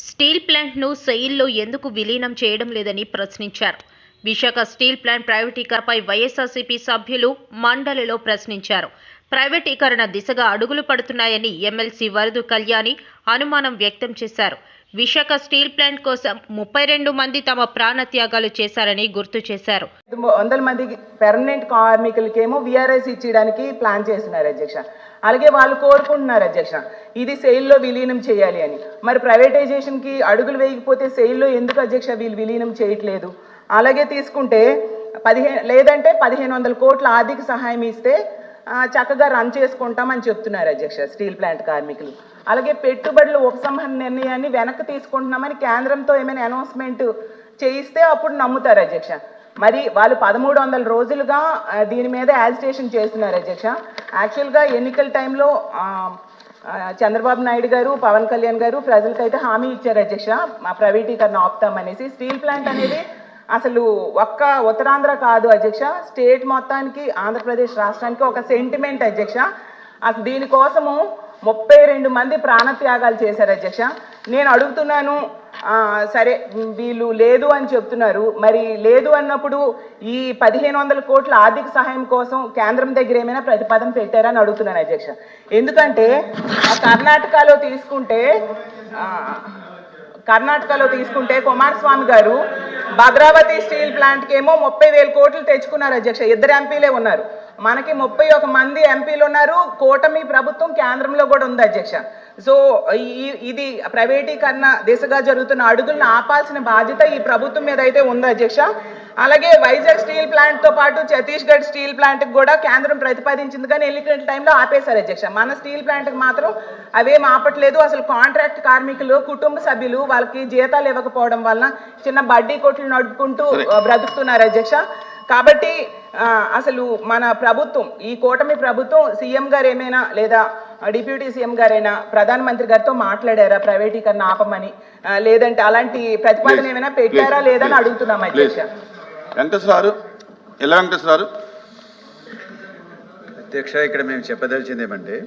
Steel ప్లాంట్ను సెయిల్లో ఎందుకు విలీనం చేయడం లేదని ప్రశ్నించారు. విశాఖ స్టీల్ ప్లాంట్ ప్రైవేటీకరణపై వైఎస్ఆర్సీపీ సభ్యులు మండలిలో ప్రశ్నించారు. ప్రైవేటీకరణ దిశగా అడుగులు పడుతున్నాయని ఎమ్మెల్సీ వరదు కళ్యాణి అనుమానం వ్యక్తం చేశారు. విశాఖ స్టీల్ ప్లాంట్ కోసం 32 మంది తమ ప్రాణత్యాగాలు చేశారని గుర్తు చేశారు. 100 మంది పర్మనెంట్ కార్మికులకేమో విఆర్ఎస్ ఇచ్చేయడానికి ప్లాన్ చేస్తున్నారు అధ్యక్ష. అలాగే వాళ్ళు కోరుకుంటున్నారు అధ్యక్ష ఇది సెయిల్లో విలీనం చేయాలి అని. మరి ప్రైవేటైజేషన్కి అడుగులు వేయకపోతే సెయిల్లో ఎందుకు అధ్యక్ష వీళ్ళు విలీనం చేయట్లేదు? అలాగే తీసుకుంటే 1500 కోట్ల ఆర్థిక సహాయం ఇస్తే చక్కగా రన్ చేసుకుంటామని చెప్తున్నారు అధ్యక్ష స్టీల్ ప్లాంట్ కార్మికులు. అలాగే పెట్టుబడుల ఉపసంహరణ నిర్ణయాన్ని వెనక్కి తీసుకుంటున్నామని కేంద్రంతో ఏమైనా అనౌన్స్మెంట్ చేయిస్తే అప్పుడు నమ్ముతారు అధ్యక్ష. మరి వాళ్ళు 1300 రోజులుగా దీని మీద యాజిటేషన్ చేస్తున్నారు అధ్యక్ష. యాక్చువల్గా ఎన్నికల టైంలో చంద్రబాబు నాయుడు గారు, పవన్ కళ్యాణ్ గారు ప్రజలకైతే హామీ ఇచ్చారు అధ్యక్ష మా ప్రైవేటీకరణ ఆపుతామనేసి. స్టీల్ ప్లాంట్ అనేది అసలు ఒక్క ఉత్తరాంధ్ర కాదు అధ్యక్ష, స్టేట్ మొత్తానికి ఆంధ్రప్రదేశ్ రాష్ట్రానికి ఒక సెంటిమెంట్ అధ్యక్ష. అసలు దీనికోసము 32 మంది ప్రాణత్యాగాలు చేశారు అధ్యక్ష. నేను అడుగుతున్నాను, సరే వీళ్ళు లేదు అని చెప్తున్నారు, మరి లేదు అన్నప్పుడు ఈ 1500 కోట్ల ఆర్థిక సహాయం కోసం కేంద్రం దగ్గర ఏమైనా ప్రతిపాదన పెట్టారని అడుగుతున్నాను అధ్యక్ష. ఎందుకంటే కర్ణాటకలో తీసుకుంటే కుమారస్వామి గారు భద్రావతి స్టీల్ ప్లాంట్కి ఏమో 30,000 కోట్లు తెచ్చుకున్నారు అధ్యక్ష. 2 ఎంపీలే ఉన్నారు, మనకి 31 మంది ఎంపీలు ఉన్నారు. కూటమి ప్రభుత్వం కేంద్రంలో కూడా ఉంది అధ్యక్ష. సో ఇది ప్రైవేటీకరణ దిశగా జరుగుతున్న అడుగులను ఆపాల్సిన బాధ్యత ఈ ప్రభుత్వం మీద అయితే ఉంది అధ్యక్ష. అలాగే వైజాగ్ స్టీల్ ప్లాంట్తో పాటు ఛత్తీస్గఢ్ స్టీల్ ప్లాంట్కి కూడా కేంద్రం ప్రతిపాదించింది, కానీ ఎన్నికల టైంలో ఆపేశారు అధ్యక్ష. మన స్టీల్ ప్లాంట్కి మాత్రం అవేం ఆపట్లేదు. అసలు కాంట్రాక్ట్ కార్మికులు కుటుంబ సభ్యులు వాళ్ళకి జీతాలు ఇవ్వకపోవడం వలన చిన్న బడ్డీ కొట్లు నడుపుకుంటూ బ్రతుకుతున్నారు అధ్యక్ష. కాబట్టి అసలు మన ప్రభుత్వం, ఈ కూటమి ప్రభుత్వం, సీఎం గారు ఏమైనా లేదా డిప్యూటీ సీఎం గారైనా ప్రధానమంత్రి గారితో మాట్లాడారా ప్రైవేటీకరణ ఆపమని? లేదంటే అలాంటి ప్రతిపాదన ఏమైనా పెట్టారా లేదని అడుగుతున్నాం అధ్యక్ష. వెంకటేశ్వర గారు అధ్యక్ష, ఇక్కడ మేము చెప్పదలిచింది ఏమంటే